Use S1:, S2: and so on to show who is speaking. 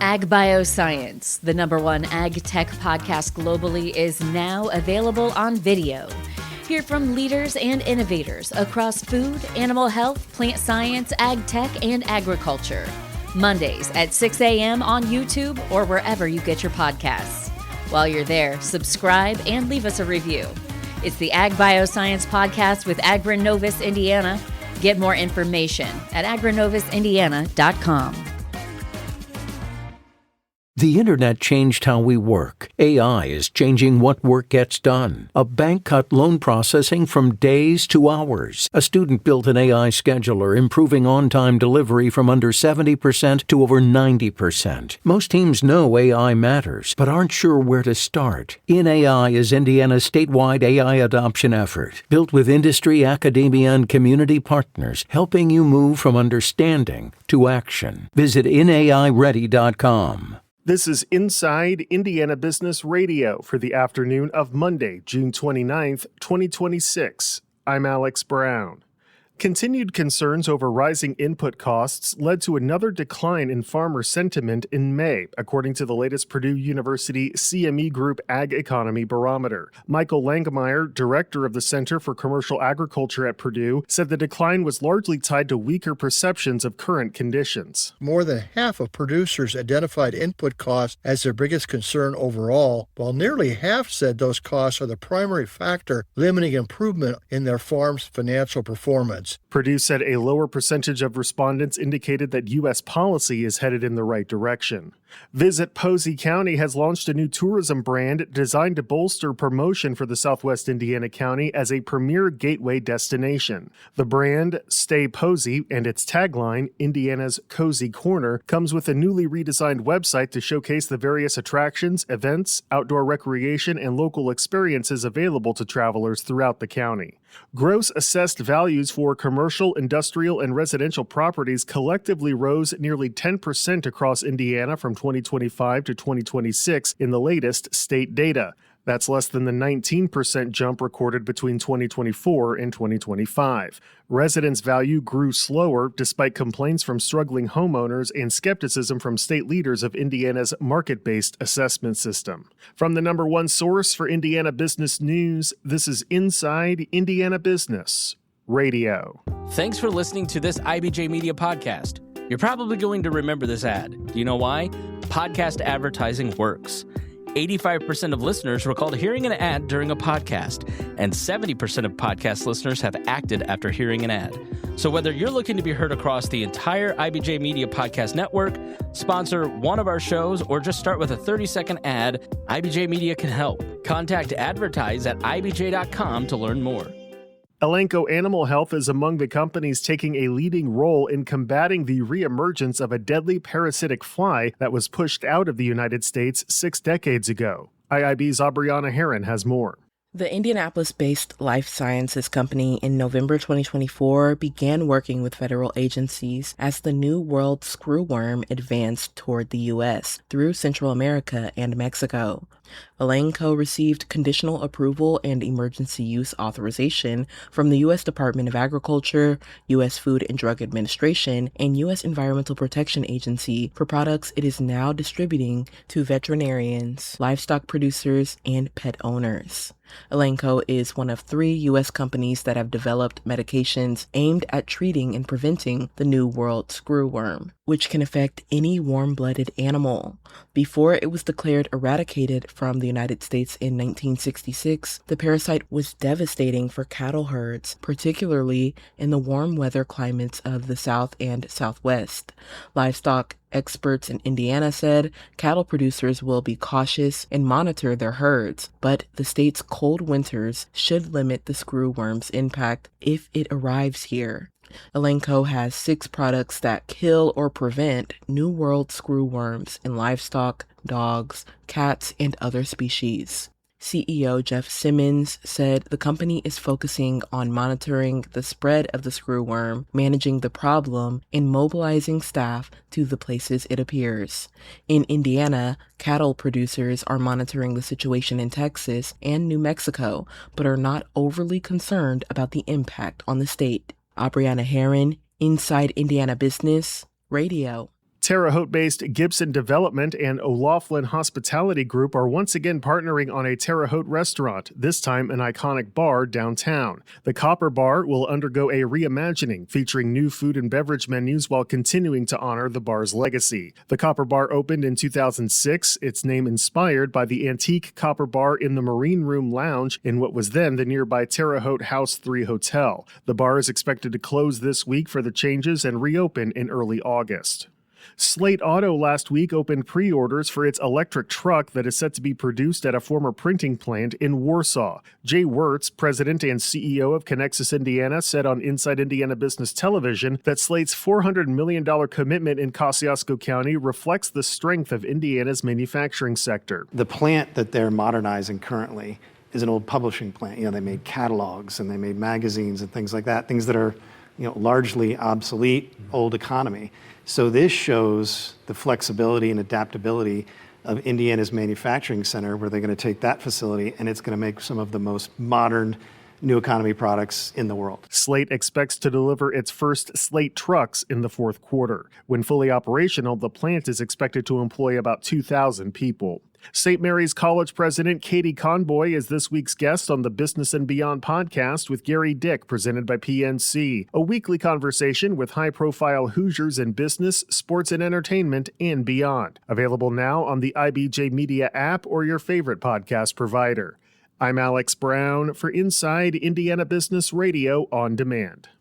S1: Ag Bioscience, the #1 ag tech podcast globally, is now available on video. Hear from leaders and innovators across food, animal health, plant science, ag tech, and agriculture. Mondays at 6 a.m. on YouTube or wherever you get your podcasts. While you're there, subscribe and leave us a review. It's the Ag Bioscience Podcast with Agronovis Indiana. Get more information at agronovisindiana.com.
S2: The internet changed how we work. AI is changing what work gets done. A bank cut loan processing from days to hours. A student built an AI scheduler, improving on-time delivery from under 70% to over 90%. Most teams know AI matters, but aren't sure where to start. InAI is Indiana's statewide AI adoption effort, built with industry, academia, and community partners, helping you move from understanding to action. Visit inaiready.com.
S3: This is Inside Indiana Business Radio for the afternoon of Monday, June 29th, 2026. I'm Alex Brown. Continued concerns over rising input costs led to another decline in farmer sentiment in May, according to the latest Purdue University CME Group Ag Economy Barometer. Michael Langmeyer, director of the Center for Commercial Agriculture at Purdue, said the decline was largely tied to weaker perceptions of current conditions.
S4: More than half of producers identified input costs as their biggest concern overall, while nearly half said those costs are the primary factor limiting improvement in their farm's financial performance.
S3: Purdue said a lower percentage of respondents indicated that U.S. policy is headed in the right direction. Visit Posey County has launched a new tourism brand designed to bolster promotion for the Southwest Indiana County as a premier gateway destination. The brand, Stay Posey, and its tagline, Indiana's Cozy Corner, comes with a newly redesigned website to showcase the various attractions, events, outdoor recreation, and local experiences available to travelers throughout the county. Gross assessed values for commercial, industrial, and residential properties collectively rose nearly 10% across Indiana from 2025 to 2026 in the latest state data. That's less than the 19% jump recorded between 2024 and 2025. Residence value grew slower despite complaints from struggling homeowners and skepticism from state leaders of Indiana's market-based assessment system. From the #1 source for Indiana business news, this is Inside Indiana Business Radio.
S5: Thanks for listening to this IBJ Media podcast. You're probably going to remember this ad. Do you know why? Podcast advertising works. 85% of listeners recalled hearing an ad during a podcast, and 70% of podcast listeners have acted after hearing an ad. So whether you're looking to be heard across the entire IBJ Media Podcast Network, sponsor one of our shows, or just start with a 30-second ad, IBJ Media can help. Contact advertise at ibj.com to learn more.
S3: Elanco Animal Health is among the companies taking a leading role in combating the reemergence of a deadly parasitic fly that was pushed out of the United States 6 decades ago. IIB's Aubriana Herron has more.
S6: The Indianapolis-based life sciences company in November 2024 began working with federal agencies as the new World Screwworm advanced toward the U.S. through Central America and Mexico. Elanco received conditional approval and emergency use authorization from the U.S. Department of Agriculture, U.S. Food and Drug Administration, and U.S. Environmental Protection Agency for products it is now distributing to veterinarians, livestock producers, and pet owners. Elanco is one of 3 U.S. companies that have developed medications aimed at treating and preventing the New World Screwworm, which can affect any warm-blooded animal. Before it was declared eradicated from the United States in 1966, the parasite was devastating for cattle herds, particularly in the warm weather climates of the South and Southwest. Livestock experts in Indiana said cattle producers will be cautious and monitor their herds, but the state's cold winters should limit the screwworm's impact if it arrives here. Elanco has 6 products that kill or prevent New World screwworms in livestock, dogs, cats, and other species. CEO Jeff Simmons said the company is focusing on monitoring the spread of the screwworm, managing the problem, and mobilizing staff to the places it appears. In Indiana, cattle producers are monitoring the situation in Texas and New Mexico, but are not overly concerned about the impact on the state. Aubriana Herron, Inside Indiana Business Radio.
S3: Terre Haute-based Gibson Development and O'Laughlin Hospitality Group are once again partnering on a Terre Haute restaurant, this time an iconic bar downtown. The Copper Bar will undergo a reimagining, featuring new food and beverage menus while continuing to honor the bar's legacy. The Copper Bar opened in 2006, its name inspired by the antique Copper Bar in the Marine Room Lounge in what was then the nearby Terre Haute House 3 Hotel. The bar is expected to close this week for the changes and reopen in early August. Slate Auto last week opened pre-orders for its electric truck that is set to be produced at a former printing plant in Warsaw. Jay Wirtz, president and CEO of Connexus Indiana, said on Inside Indiana Business Television that Slate's $400 million commitment in Kosciuszko County reflects the strength of Indiana's manufacturing sector.
S7: The plant that they're modernizing currently is an old publishing plant. They made catalogs and they made magazines and things like that, things that are largely obsolete, old economy. So this shows the flexibility and adaptability of Indiana's manufacturing center, where they're going to take that facility and it's going to make some of the most modern new economy products in the world.
S3: Slate expects to deliver its first Slate trucks in the fourth quarter. When fully operational, the plant is expected to employ about 2,000 people. St. Mary's College President Katie Conboy is this week's guest on the Business and Beyond podcast with Gary Dick, presented by PNC, a weekly conversation with high-profile Hoosiers in business, sports and entertainment, and beyond. Available now on the IBJ Media app or your favorite podcast provider. I'm Alex Brown for Inside Indiana Business Radio on Demand.